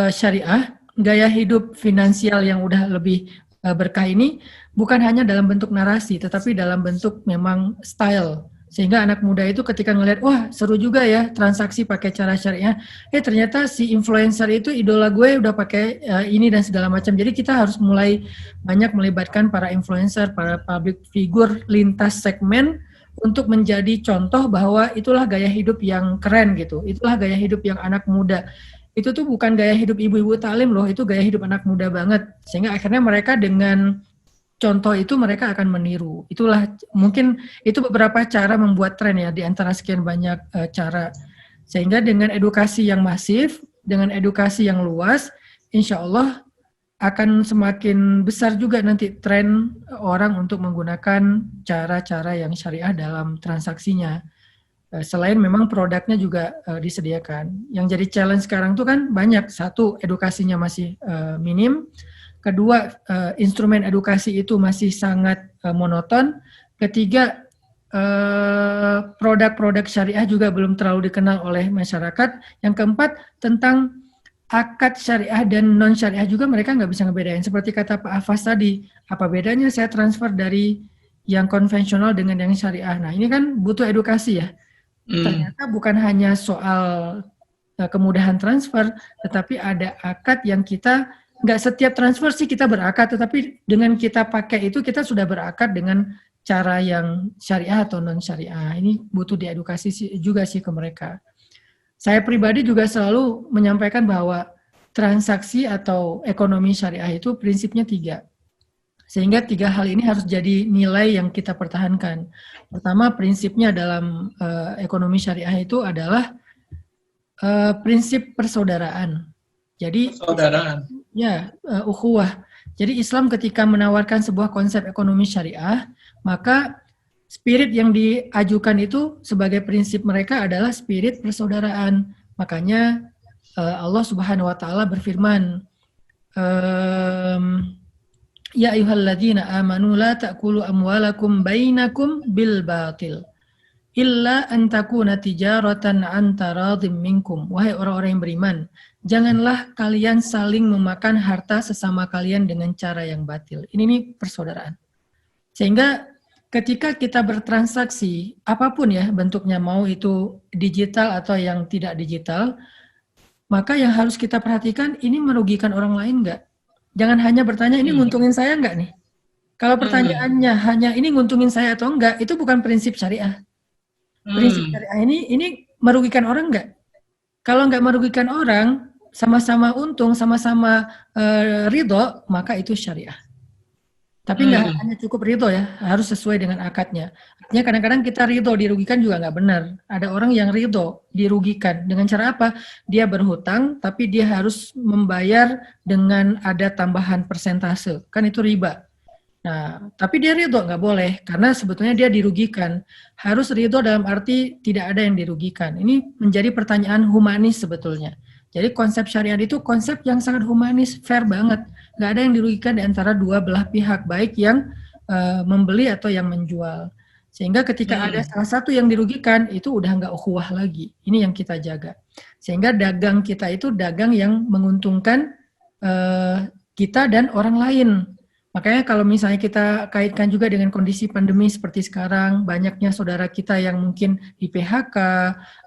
syariah, gaya hidup finansial yang udah lebih berkah ini bukan hanya dalam bentuk narasi, tetapi dalam bentuk memang style. Sehingga anak muda itu ketika ngelihat, wah seru juga ya transaksi pakai cara syariah, ternyata si influencer itu idola gue udah pakai ini dan segala macam. Jadi kita harus mulai banyak melibatkan para influencer, para public figure lintas segmen untuk menjadi contoh bahwa itulah gaya hidup yang keren gitu, itulah gaya hidup yang anak muda. Itu tuh bukan gaya hidup ibu-ibu talim loh, itu gaya hidup anak muda banget. Sehingga akhirnya mereka dengan contoh itu mereka akan meniru. Itulah mungkin itu beberapa cara membuat tren ya, di antara sekian banyak cara. Sehingga dengan edukasi yang masif, dengan edukasi yang luas, insya Allah akan semakin besar juga nanti tren orang untuk menggunakan cara-cara yang syariah dalam transaksinya. Selain memang produknya juga disediakan. Yang jadi challenge sekarang tuh kan banyak. Satu, edukasinya masih minim. Kedua, instrumen edukasi itu masih sangat monoton. Ketiga, produk-produk syariah juga belum terlalu dikenal oleh masyarakat. Yang keempat, tentang akad syariah dan non-syariah juga mereka nggak bisa ngebedain. Seperti kata Pak Hafaz tadi, apa bedanya saya transfer dari yang konvensional dengan yang syariah? Nah, ini kan butuh edukasi ya. Ternyata bukan hanya soal kemudahan transfer, tetapi ada akad yang kita nggak setiap transfer sih kita berakad, tetapi dengan kita pakai itu kita sudah berakad dengan cara yang syariah atau non syariah. Ini butuh diedukasi juga sih ke mereka. Saya pribadi juga selalu menyampaikan bahwa transaksi atau ekonomi syariah itu prinsipnya 3. Sehingga 3 hal ini harus jadi nilai yang kita pertahankan. Pertama, prinsipnya dalam ekonomi syariah itu adalah prinsip persaudaraan. Jadi Persaudaraan. ya, ukhuwah. Jadi Islam ketika menawarkan sebuah konsep ekonomi syariah, maka spirit yang diajukan itu sebagai prinsip mereka adalah spirit persaudaraan. Makanya Allah Subhanahu wa taala berfirman, ya ayyuhalladzina amanu la ta'kulu amwalakum bainakum bil batil illa an takuna tijaratan an taradhim minkum. Wahai orang-orang yang beriman, janganlah kalian saling memakan harta sesama kalian dengan cara yang batil. Ini persaudaraan. Sehingga ketika kita bertransaksi, apapun ya bentuknya, mau itu digital atau yang tidak digital, maka yang harus kita perhatikan, ini merugikan orang lain nggak? Jangan hanya bertanya, ini nguntungin saya nggak nih? Kalau pertanyaannya hanya ini nguntungin saya atau enggak, itu bukan prinsip syariah. Prinsip syariah ini merugikan orang nggak? Kalau nggak merugikan orang, sama-sama untung, sama-sama ridho, maka itu syariah. Tapi nggak hanya cukup ridho ya, harus sesuai dengan akadnya. Artinya kadang-kadang kita ridho dirugikan juga nggak benar. Ada orang yang ridho dirugikan dengan cara apa? Dia berhutang, tapi dia harus membayar dengan ada tambahan persentase. Kan itu riba. Nah, tapi dia ridho, nggak boleh, karena sebetulnya dia dirugikan. Harus ridho dalam arti tidak ada yang dirugikan. Ini menjadi pertanyaan humanis sebetulnya. Jadi konsep syariat itu konsep yang sangat humanis, fair banget. Nggak ada yang dirugikan di antara dua belah pihak, baik yang membeli atau yang menjual. Sehingga ketika ada salah satu yang dirugikan, itu udah nggak ukhuwah lagi. Ini yang kita jaga. Sehingga dagang kita itu dagang yang menguntungkan kita dan orang lain. Makanya kalau misalnya kita kaitkan juga dengan kondisi pandemi seperti sekarang, banyaknya saudara kita yang mungkin di PHK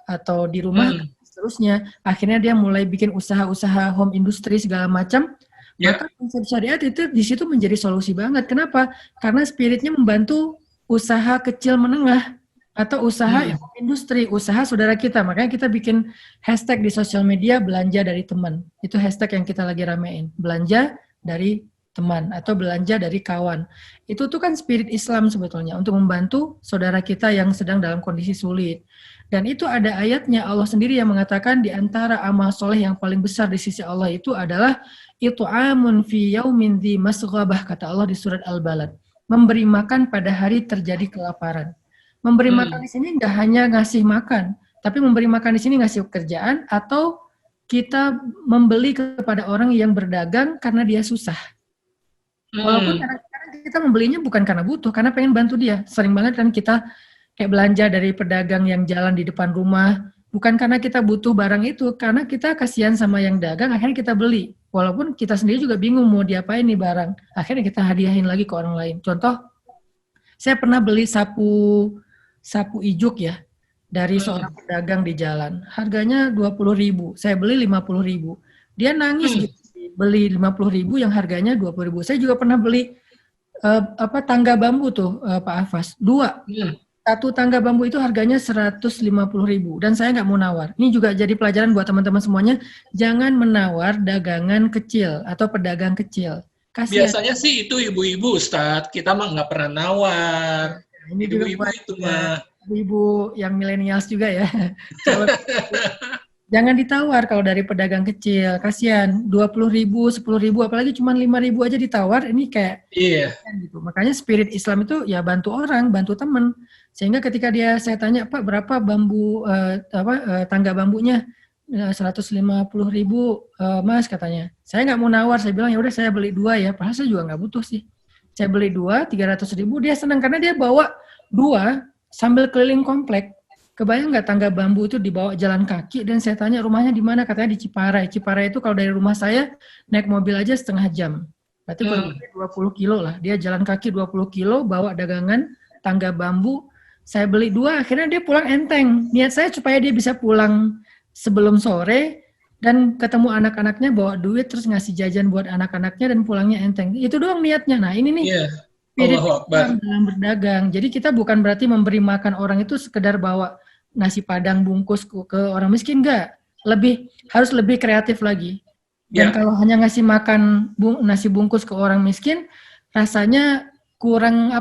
atau di rumah, seterusnya, akhirnya dia mulai bikin usaha-usaha home industry segala macam, maka konsep syariat itu di situ menjadi solusi banget. Kenapa? Karena spiritnya membantu usaha kecil menengah. Atau usaha industri, usaha saudara kita. Makanya kita bikin hashtag di sosial media, belanja dari teman. Itu hashtag yang kita lagi ramein. Belanja dari teman atau belanja dari kawan. Itu tuh kan spirit Islam sebetulnya untuk membantu saudara kita yang sedang dalam kondisi sulit. Dan itu ada ayatnya, Allah sendiri yang mengatakan di antara amal soleh yang paling besar di sisi Allah itu adalah it'amun fi yaumin dzi masghabah, kata Allah di surat Al-Balad. Memberi makan pada hari terjadi kelaparan. Memberi makan di sini nggak hanya ngasih makan, tapi memberi makan di sini ngasih pekerjaan atau kita membeli kepada orang yang berdagang karena dia susah. Walaupun kadang-kadang kita membelinya bukan karena butuh, karena pengen bantu dia. Sering banget kan kita kayak belanja dari pedagang yang jalan di depan rumah, bukan karena kita butuh barang itu, karena kita kasihan sama yang dagang, akhirnya kita beli. Walaupun kita sendiri juga bingung mau diapain nih barang, akhirnya kita hadiahin lagi ke orang lain. Contoh, saya pernah beli sapu ijuk ya, dari seorang pedagang di jalan. Harganya 20.000, saya beli 50.000. Dia nangis gitu, beli 50.000 yang harganya 20.000. Saya juga pernah beli tangga bambu tuh, Pak Afas, 2. Satu tangga bambu itu harganya 150.000 dan saya nggak mau nawar. Ini juga jadi pelajaran buat teman-teman semuanya, jangan menawar dagangan kecil atau pedagang kecil. Kasian. Biasanya sih itu ibu-ibu, Ustadz. Kita mah nggak pernah nawar. Ini juga Ibu-ibu buat itu mah. Ibu yang milenials juga ya. Jangan ditawar kalau dari pedagang kecil. Kasihan, 20.000, 10.000, apalagi cuma 5.000 aja ditawar. Ini kayak gitu. Makanya spirit Islam itu ya bantu orang, bantu teman. Sehingga ketika saya tanya, Pak berapa bambu tangga bambunya? 150.000, Mas, katanya. Saya nggak mau nawar, saya bilang ya udah saya beli 2 ya. Padahal saya juga nggak butuh sih. Saya beli 2, 300.000, dia senang karena dia bawa 2 sambil keliling komplek. Kebayang nggak tangga bambu itu dibawa jalan kaki, dan saya tanya rumahnya di mana, katanya di Ciparai. Ciparai itu kalau dari rumah saya naik mobil aja setengah jam. Berarti kurang lebih 20 kilo lah. Dia jalan kaki 20 kilo, bawa dagangan tangga bambu. Saya beli 2, akhirnya dia pulang enteng. Niat saya supaya dia bisa pulang sebelum sore, dan ketemu anak-anaknya bawa duit, terus ngasih jajan buat anak-anaknya, dan pulangnya enteng. Itu doang niatnya. Nah ini nih spirit dalam berdagang. Jadi kita bukan berarti memberi makan orang itu sekedar bawa nasi padang bungkus ke orang miskin, enggak. Harus lebih kreatif lagi. Dan kalau hanya ngasih makan nasi bungkus ke orang miskin, rasanya kurang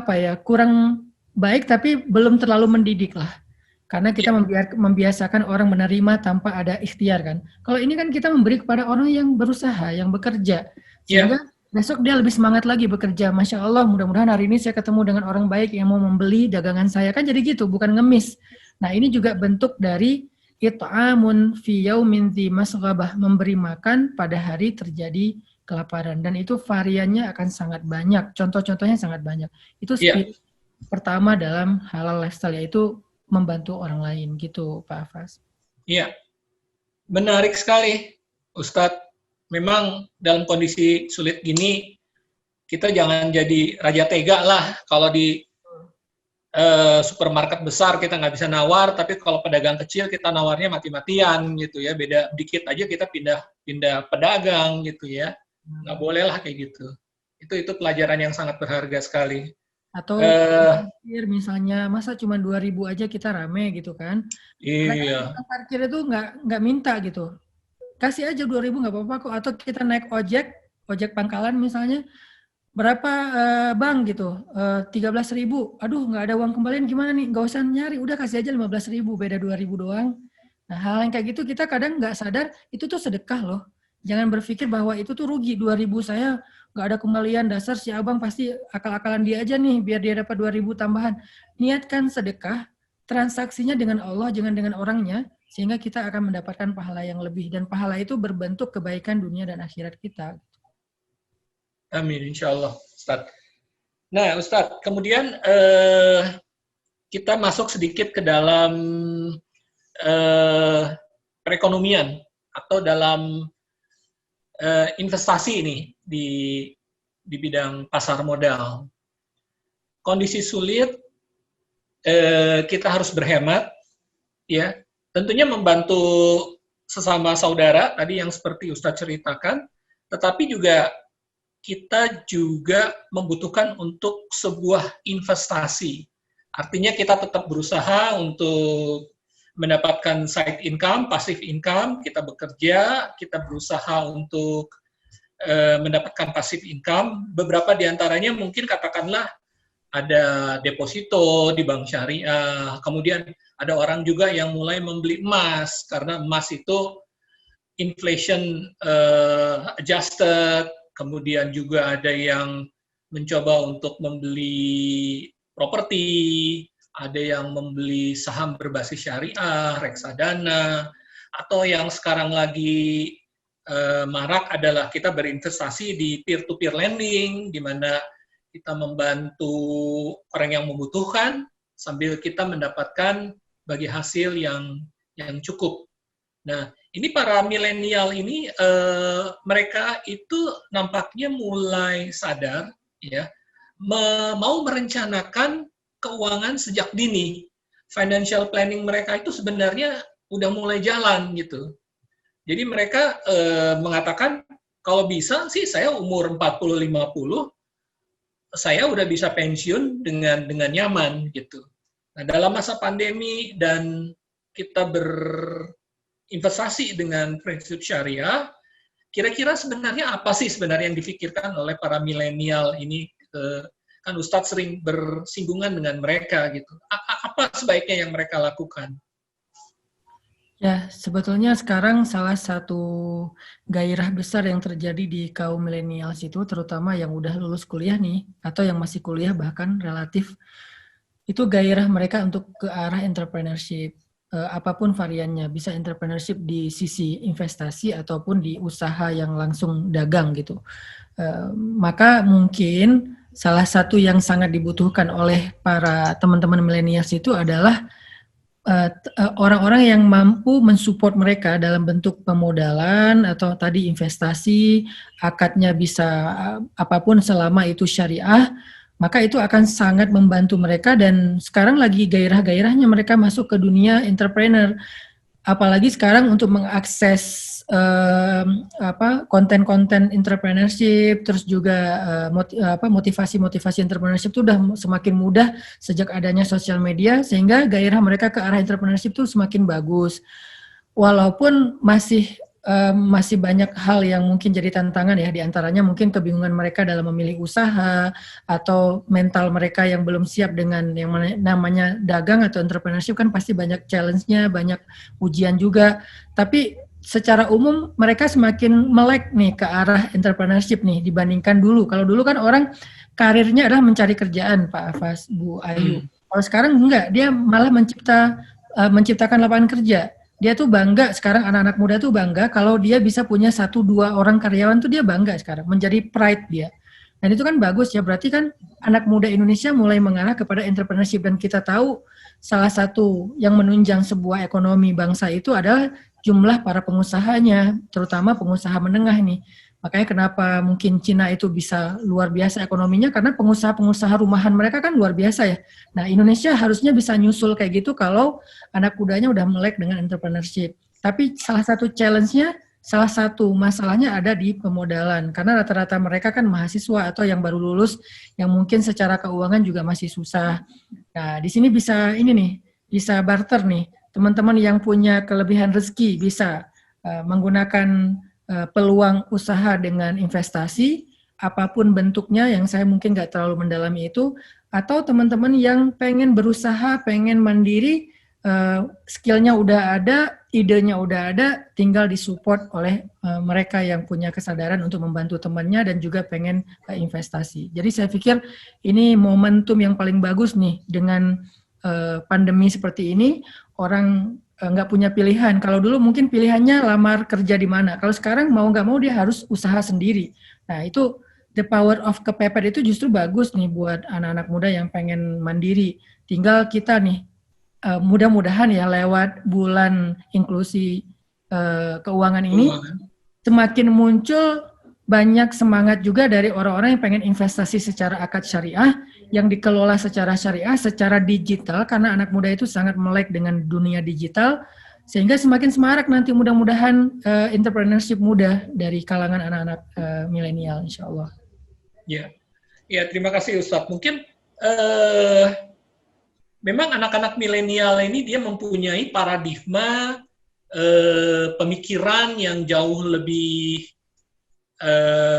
baik, tapi belum terlalu mendidik lah. Karena kita membiasakan orang menerima tanpa ada ikhtiar kan. Kalau ini kan kita memberi kepada orang yang berusaha, yang bekerja. Sehingga besok dia lebih semangat lagi bekerja. Masya Allah, mudah-mudahan hari ini saya ketemu dengan orang baik yang mau membeli dagangan saya. Kan jadi gitu, bukan ngemis. Nah ini juga bentuk dari it'amun fi yaumin dzi masghabah, memberi makan pada hari terjadi kelaparan. Dan itu variannya akan sangat banyak. Contoh-contohnya sangat banyak. Itu spirit pertama dalam halal lifestyle, yaitu membantu orang lain gitu, Pak Afas. Iya, menarik sekali, Ustadz. Memang dalam kondisi sulit gini, kita jangan jadi raja tega lah. Kalau di supermarket besar kita nggak bisa nawar, tapi kalau pedagang kecil kita nawarnya mati-matian gitu ya. Beda dikit aja kita pindah pedagang gitu ya. Nggak boleh lah kayak gitu. Itu pelajaran yang sangat berharga sekali. Atau misalnya masa cuma 2.000 aja kita rame gitu kan? Iya. Parkir itu nggak minta gitu, kasih aja 2.000 nggak apa-apa kok. Atau kita naik ojek pangkalan misalnya, berapa bang gitu, 13.000. Aduh nggak ada uang kembalian gimana nih? Nggak usah nyari, udah kasih aja 15.000, beda 2.000 doang. Nah hal yang kayak gitu kita kadang nggak sadar itu tuh sedekah loh. Jangan berpikir bahwa itu tuh rugi, 2.000 saya nggak ada kembalian, dasar si abang pasti akal-akalan dia aja nih biar dia dapat 2.000 tambahan. Niatkan sedekah, transaksinya dengan Allah, jangan dengan orangnya, sehingga kita akan mendapatkan pahala yang lebih, dan pahala itu berbentuk kebaikan dunia dan akhirat kita. Amin, insya Allah, Ustadz. Nah, Ustadz, kemudian kita masuk sedikit ke dalam perekonomian atau dalam investasi ini di bidang pasar modal. Kondisi sulit, kita harus berhemat, ya. Tentunya membantu sesama saudara tadi yang seperti Ustadz ceritakan, tetapi juga kita juga membutuhkan untuk sebuah investasi Artinya kita tetap berusaha untuk mendapatkan side income, passive income, kita bekerja, kita berusaha untuk mendapatkan passive income. Beberapa di antaranya mungkin katakanlah ada deposito di bank syariah, kemudian ada orang juga yang mulai membeli emas, karena emas itu inflation adjusted, kemudian juga ada yang mencoba untuk membeli properti, ada yang membeli saham berbasis syariah, reksadana, atau yang sekarang lagi marak adalah kita berinvestasi di peer-to-peer lending, di mana kita membantu orang yang membutuhkan sambil kita mendapatkan bagi hasil yang cukup. Nah, ini para milenial ini mereka itu nampaknya mulai sadar ya, mau merencanakan keuangan sejak dini. Financial planning mereka itu sebenarnya udah mulai jalan gitu. Jadi mereka mengatakan kalau bisa sih saya umur 40-50 saya udah bisa pensiun dengan nyaman gitu. Nah, dalam masa pandemi dan kita berinvestasi dengan prinsip syariah, kira-kira sebenarnya apa sih sebenarnya yang difikirkan oleh para milenial ini? Kan Ustadz sering bersinggungan dengan mereka gitu. Apa sebaiknya yang mereka lakukan? Ya, sebetulnya sekarang salah satu gairah besar yang terjadi di kaum milenials itu, terutama yang udah lulus kuliah nih, atau yang masih kuliah bahkan relatif, itu gairah mereka untuk ke arah entrepreneurship. Apapun variannya, bisa entrepreneurship di sisi investasi ataupun di usaha yang langsung dagang gitu. Maka mungkin salah satu yang sangat dibutuhkan oleh para teman-teman milenials itu adalah orang-orang yang mampu mensupport mereka dalam bentuk pemodalan atau tadi investasi, akadnya bisa apapun selama itu syariah, maka itu akan sangat membantu mereka. Dan sekarang lagi gairah-gairahnya mereka masuk ke dunia entrepreneur, apalagi sekarang untuk mengakses konten-konten entrepreneurship, terus juga motivasi-motivasi entrepreneurship itu udah semakin mudah sejak adanya sosial media, sehingga gairah mereka ke arah entrepreneurship itu semakin bagus. Walaupun masih banyak hal yang mungkin jadi tantangan ya, diantaranya mungkin kebingungan mereka dalam memilih usaha, atau mental mereka yang belum siap dengan yang namanya dagang atau entrepreneurship, kan pasti banyak challenge-nya, banyak ujian juga. Tapi secara umum mereka semakin melek nih ke arah entrepreneurship nih dibandingkan dulu. Kalau dulu kan orang karirnya adalah mencari kerjaan, Pak Afas, Bu Ayu. Kalau sekarang enggak, dia malah menciptakan lapangan kerja. Dia tuh bangga sekarang, anak-anak muda tuh bangga kalau dia bisa punya 1-2 orang karyawan tuh dia bangga sekarang, menjadi pride dia. Dan itu kan bagus ya, berarti kan anak muda Indonesia mulai mengarah kepada entrepreneurship. Dan kita tahu salah satu yang menunjang sebuah ekonomi bangsa itu adalah jumlah para pengusahanya, terutama pengusaha menengah nih. Makanya kenapa mungkin Cina itu bisa luar biasa ekonominya, karena pengusaha-pengusaha rumahan mereka kan luar biasa ya. Nah, Indonesia harusnya bisa nyusul kayak gitu kalau anak mudanya udah melek dengan entrepreneurship. Tapi salah satu challenge-nya, salah satu masalahnya ada di pemodalan, karena rata-rata mereka kan mahasiswa atau yang baru lulus, yang mungkin secara keuangan juga masih susah. Nah, di sini bisa ini nih, bisa barter nih. Teman-teman yang punya kelebihan rezeki bisa menggunakan peluang usaha dengan investasi, apapun bentuknya yang saya mungkin nggak terlalu mendalami itu, atau teman-teman yang pengen berusaha, pengen mandiri, skillnya udah ada, idenya udah ada, tinggal disupport oleh mereka yang punya kesadaran untuk membantu temannya dan juga pengen investasi. Jadi saya pikir ini momentum yang paling bagus nih dengan pandemi seperti ini. Orang nggak punya pilihan. Kalau dulu mungkin pilihannya lamar kerja di mana. Kalau sekarang mau nggak mau dia harus usaha sendiri. Nah itu the power of kepepet itu justru bagus nih buat anak-anak muda yang pengen mandiri. Tinggal kita nih mudah-mudahan ya lewat bulan inklusi keuangan ini semakin muncul banyak semangat juga dari orang-orang yang pengen investasi secara akad syariah, yang dikelola secara syariah, secara digital, karena anak muda itu sangat melek dengan dunia digital, sehingga semakin semarak nanti mudah-mudahan entrepreneurship muda dari kalangan anak-anak milenial, insya Allah. Ya, terima kasih Ustadz. Mungkin memang anak-anak milenial ini dia mempunyai paradigma pemikiran yang jauh lebih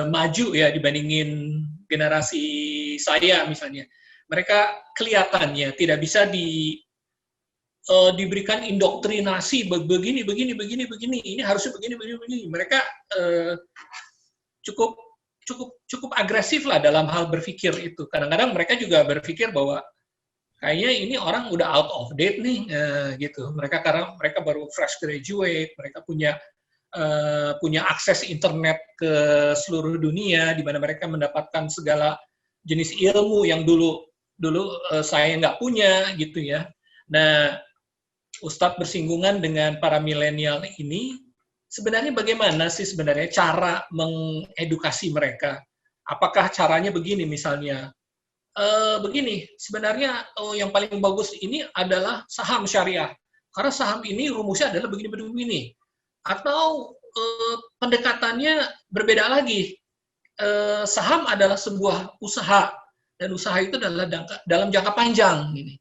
maju ya dibandingin generasi saya misalnya. Mereka kelihatannya tidak bisa diberikan indoktrinasi begini. Ini harusnya begini. Mereka cukup agresif lah dalam hal berpikir itu. Kadang-kadang mereka juga berpikir bahwa kayaknya ini orang udah out of date nih, gitu. Karena mereka baru fresh graduate, mereka punya akses internet ke seluruh dunia, di mana mereka mendapatkan segala jenis ilmu yang dulu saya nggak punya, gitu ya. Nah, Ustadz bersinggungan dengan para milenial ini, sebenarnya bagaimana sih sebenarnya cara mengedukasi mereka? Apakah caranya begini misalnya? Begini, sebenarnya yang paling bagus ini adalah saham syariah. Karena saham ini rumusnya adalah begini. Atau pendekatannya berbeda lagi. Saham adalah sebuah usaha, dan usaha itu adalah dalam jangka panjang. Gini.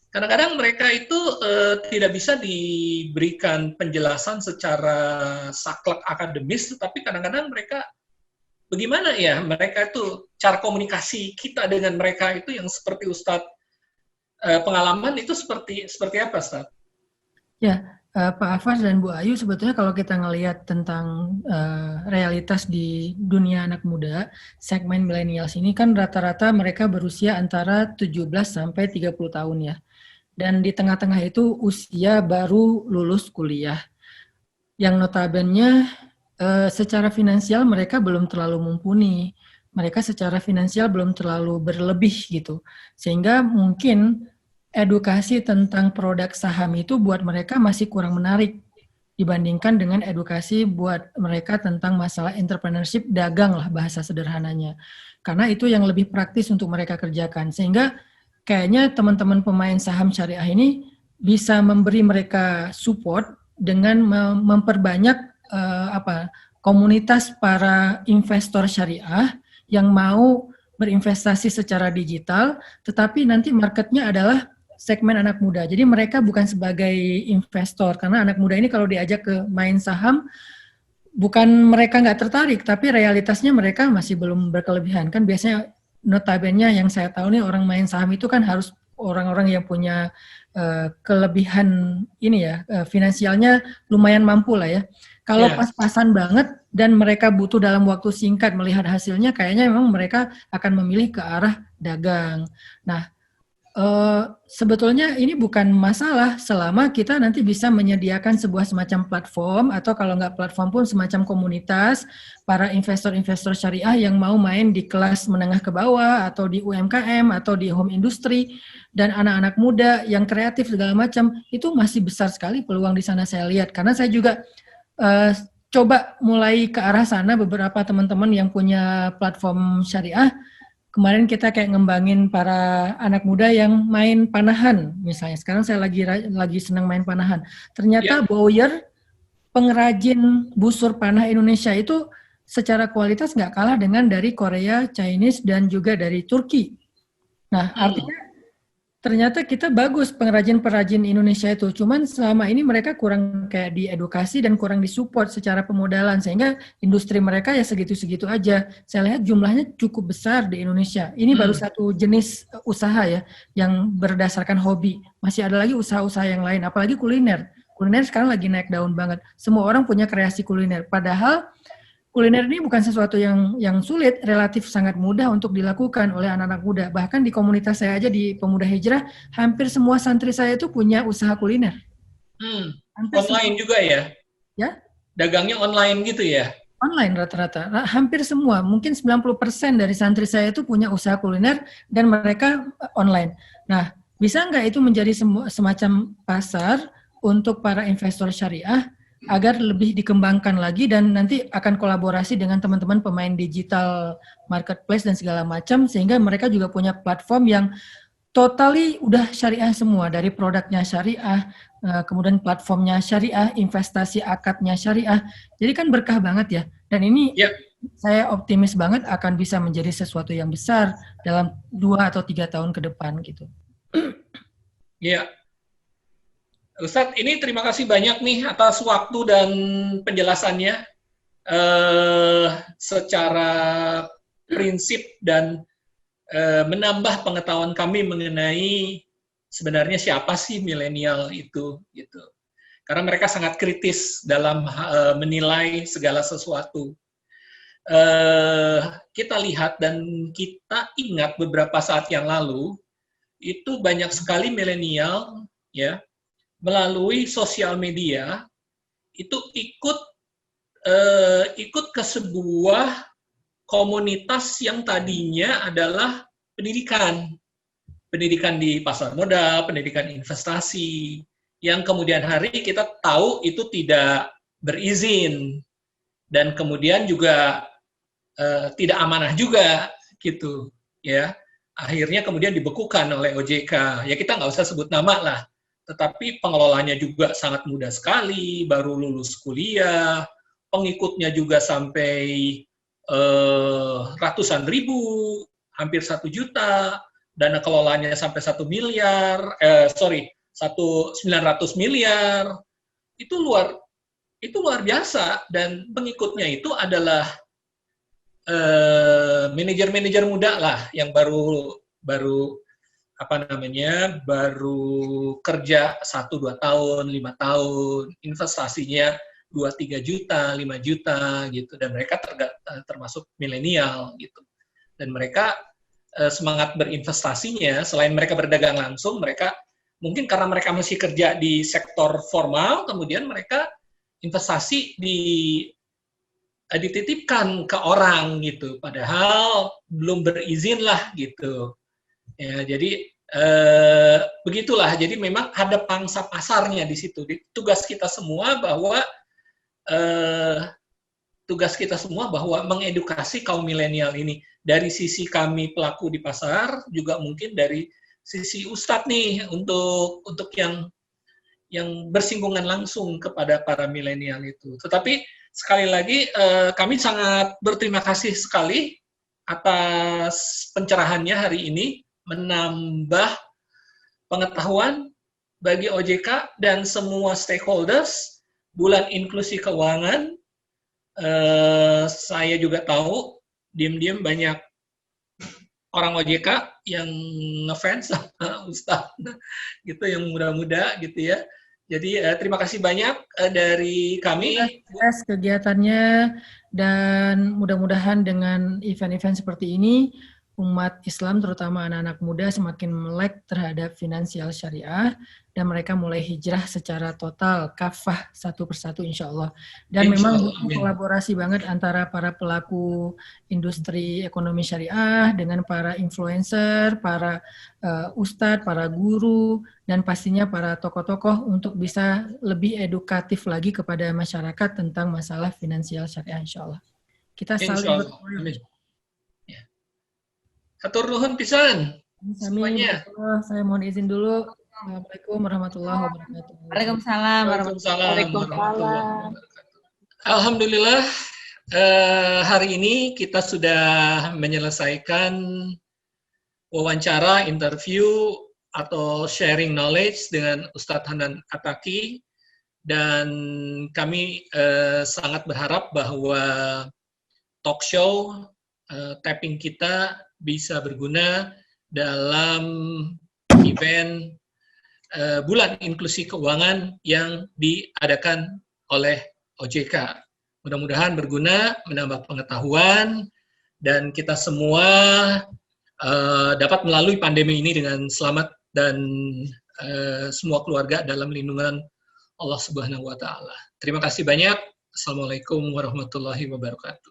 Kadang-kadang mereka itu tidak bisa diberikan penjelasan secara saklek akademis, tetapi kadang-kadang mereka bagaimana ya mereka itu cara komunikasi kita dengan mereka itu yang seperti Ustadz pengalaman itu seperti apa Ustadz? Ya, Pak Afas dan Bu Ayu, sebetulnya kalau kita ngelihat tentang realitas di dunia anak muda, segmen millennials ini kan rata-rata mereka berusia antara 17 sampai 30 tahun ya. Dan di tengah-tengah itu usia baru lulus kuliah. Yang notabene secara finansial mereka belum terlalu mumpuni. Mereka secara finansial belum terlalu berlebih gitu. Sehingga mungkin edukasi tentang produk saham itu buat mereka masih kurang menarik dibandingkan dengan edukasi buat mereka tentang masalah entrepreneurship, dagang lah bahasa sederhananya. Karena itu yang lebih praktis untuk mereka kerjakan. Sehingga kayaknya teman-teman pemain saham syariah ini bisa memberi mereka support dengan memperbanyak komunitas para investor syariah yang mau berinvestasi secara digital, tetapi nanti marketnya adalah segmen anak muda. Jadi mereka bukan sebagai investor, karena anak muda ini kalau diajak ke main saham, bukan mereka nggak tertarik, tapi realitasnya mereka masih belum berkelebihan. Kan biasanya notabene yang saya tahu nih orang main saham itu kan harus orang-orang yang punya kelebihan ini ya, finansialnya lumayan mampu lah ya. Kalau pas-pasan banget dan mereka butuh dalam waktu singkat melihat hasilnya, kayaknya memang mereka akan memilih ke arah dagang. Nah, sebetulnya ini bukan masalah selama kita nanti bisa menyediakan sebuah semacam platform, atau kalau nggak platform pun semacam komunitas para investor-investor syariah yang mau main di kelas menengah ke bawah atau di UMKM atau di home industry dan anak-anak muda yang kreatif segala macam, itu masih besar sekali peluang di sana saya lihat. Karena saya juga coba mulai ke arah sana, beberapa teman-teman yang punya platform syariah. Kemarin kita kayak ngembangin para anak muda yang main panahan misalnya. Sekarang saya lagi senang main panahan. Ternyata Boyer, pengrajin busur panah Indonesia itu secara kualitas nggak kalah dengan dari Korea, Chinese, dan juga dari Turki. Nah, artinya ternyata kita bagus pengrajin-pengrajin Indonesia itu. Cuman selama ini mereka kurang kayak diedukasi dan kurang disupport secara pemodalan. Sehingga industri mereka ya segitu-segitu aja. Saya lihat jumlahnya cukup besar di Indonesia. Ini baru satu jenis usaha ya, yang berdasarkan hobi. Masih ada lagi usaha-usaha yang lain, apalagi kuliner. Kuliner sekarang lagi naik daun banget. Semua orang punya kreasi kuliner. Padahal kuliner ini bukan sesuatu yang sulit, relatif sangat mudah untuk dilakukan oleh anak-anak muda. Bahkan di komunitas saya aja di Pemuda Hijrah, hampir semua santri saya itu punya usaha kuliner. Online juga ya? Ya? Dagangnya online gitu ya? Online rata-rata. Hampir semua, mungkin 90% dari santri saya itu punya usaha kuliner dan mereka online. Nah, bisa nggak itu menjadi semacam pasar untuk para investor syariah agar lebih dikembangkan lagi dan nanti akan kolaborasi dengan teman-teman pemain digital marketplace dan segala macam, sehingga mereka juga punya platform yang totally udah syariah semua, dari produknya syariah, kemudian platformnya syariah, investasi akadnya syariah. Jadi kan berkah banget ya. Dan ini saya optimis banget akan bisa menjadi sesuatu yang besar dalam 2 atau 3 tahun ke depan gitu. Ya, Ustadz, ini terima kasih banyak nih atas waktu dan penjelasannya. Secara prinsip dan menambah pengetahuan kami mengenai sebenarnya siapa sih milenial itu, gitu. Karena mereka sangat kritis dalam menilai segala sesuatu. Kita lihat dan kita ingat beberapa saat yang lalu itu banyak sekali milenial ya melalui sosial media itu ikut ke sebuah komunitas yang tadinya adalah pendidikan di pasar modal, pendidikan investasi, yang kemudian hari kita tahu itu tidak berizin dan kemudian juga tidak amanah juga gitu ya. Akhirnya kemudian dibekukan oleh OJK. Ya kita nggak usah sebut nama lah, tetapi pengelolanya juga sangat mudah sekali, baru lulus kuliah, pengikutnya juga sampai ratusan ribu, hampir 1 juta, dana kelolanya sampai 1 miliar, 900 miliar, itu luar biasa, dan pengikutnya itu adalah manajer-manajer muda lah yang baru kerja 1-2 tahun, 5 tahun, investasinya 2-3 juta, 5 juta gitu, dan mereka termasuk milenial gitu. Dan mereka semangat berinvestasinya, selain mereka berdagang langsung, mereka mungkin karena mereka masih kerja di sektor formal, kemudian mereka investasi dititipkan ke orang gitu, padahal belum berizin lah gitu. Ya, jadi begitulah. Jadi memang ada pangsa pasarnya di situ. Tugas kita semua bahwa mengedukasi kaum milenial ini. Dari sisi kami pelaku di pasar, juga mungkin dari sisi Ustadz nih untuk yang bersinggungan langsung kepada para milenial itu. Tetapi sekali lagi kami sangat berterima kasih sekali atas pencerahannya hari ini, menambah pengetahuan bagi OJK dan semua stakeholders. Bulan inklusi keuangan, saya juga tahu diam-diam banyak orang OJK yang ngefans sama Ustadz gitu, yang muda-muda gitu ya. Jadi terima kasih banyak dari kami. Sukses kegiatannya, dan mudah-mudahan dengan event-event seperti ini umat Islam terutama anak-anak muda semakin melek terhadap finansial syariah dan mereka mulai hijrah secara total, kafah satu persatu insya Allah. Dan memang butuh kolaborasi banget antara para pelaku industri ekonomi syariah dengan para influencer, para ustadz, para guru, dan pastinya para tokoh-tokoh untuk bisa lebih edukatif lagi kepada masyarakat tentang masalah finansial syariah insya Allah. Kita saling berkomunikasi. Hatur nuhun pisan semuanya. Saya mohon izin dulu. Assalamualaikum warahmatullahi wabarakatuh. Waalaikumsalam warahmatullahi wabarakatuh. Alhamdulillah, hari ini kita sudah menyelesaikan wawancara, interview, atau sharing knowledge dengan Ustadz Hanan Attaqi, dan kami sangat berharap bahwa talk show, tapping kita bisa berguna dalam event Bulan Inklusi Keuangan yang diadakan oleh OJK. Mudah-mudahan berguna, menambah pengetahuan, dan kita semua dapat melalui pandemi ini dengan selamat, dan semua keluarga dalam lindungan Allah Subhanahu wa Ta'ala. Terima kasih banyak. Assalamualaikum warahmatullahi wabarakatuh.